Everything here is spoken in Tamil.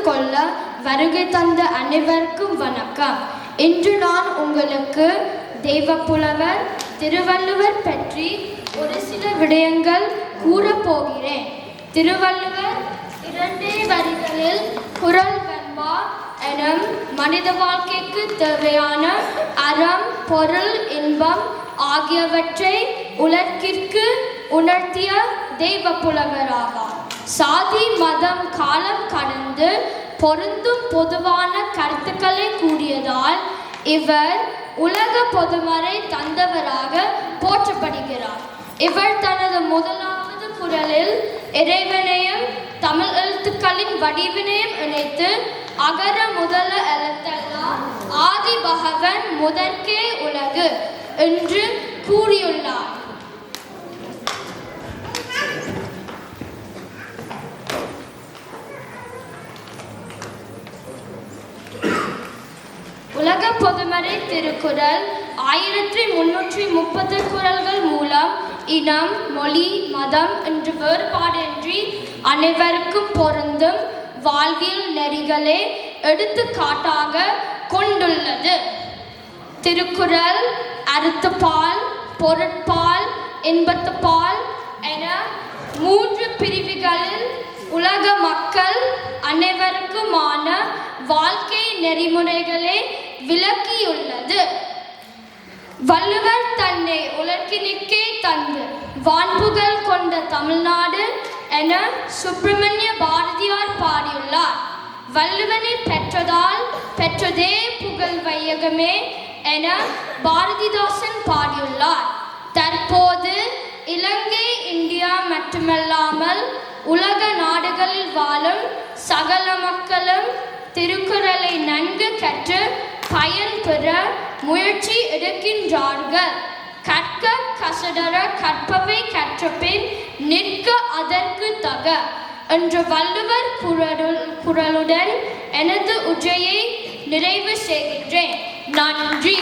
கொள்ள வருகை தந்த அனைவருக்கும் வணக்கம். இன்று நான் உங்களுக்கு தெய்வப்புலவர் திருவள்ளுவர் பற்றி ஒரு சில விடயங்கள் கூறப்போகிறேன். திருவள்ளுவர் 2 வரிகளில் குறள் வெண்பா எனும் மனித வாழ்க்கைக்கு தேவையான அறம், பொருள், இன்பம் ஆகியவற்றை உலகிற்கு உணர்த்திய தெய்வ புலவராவார். சாதி, மதம், காலம் கடந்து பொருந்தும் பொதுவான கருத்துக்களை கூறியதால் இவர் உலக பொதுமறை தந்தவராக போற்றப்படுகிறார். இவர் தனது முதலாவது குறளில் இறைவனையும் தமிழ் எழுத்துக்களின் வடிவினையும் இணைத்து அகர முதல எழுத்தெல்லாம் ஆதி பகவன் முதற்கே உலகு என்று கூறியுள்ளார். உலக பொதுமறை திருக்குறள் 1330 குறள்கள் மூலம் இனம், மொழி, மதம் என்று வேறுபாடின்றி அனைவருக்கும் பொருந்தும் வாழ்வியல் நெறிகளை எடுத்துக்காட்டாக கொண்டுள்ளது. திருக்குறள் அறத்துப்பால், பொருட்பால், இன்பத்துப்பால் என 3 பிரிவுகளில் உலக மக்கள் அனைவருக்குமான வாழ்க்கை நெறிமுறைகளை விளக்கியுள்ளது. வள்ளுவர் தன்னை உலகினுக்கே தந்து வான்புகழ் கொண்ட தமிழ்நாடு என சுப்பிரமணிய பாரதியார் பாடியுள்ளார். வள்ளுவனை பெற்றதால் பெற்றதே புகழ் வையகமே என பாரதிதாசன் பாடியுள்ளார். தற்போது இலங்கை, இந்தியா மட்டுமல்லாமல் உலக நாடுகளில் வாழும் சகல மக்களும் திருக்குறளை நன்கு கற்று பயன்பெற முயற்சி எடுக்கின்றார்கள். கற்க கசடர கற்பவை கற்றபின் நிற்க அதற்கு தக என்ற வள்ளுவர் குறளுடன் எனது உரையை நிறைவு செய்கின்றேன். நன்றி.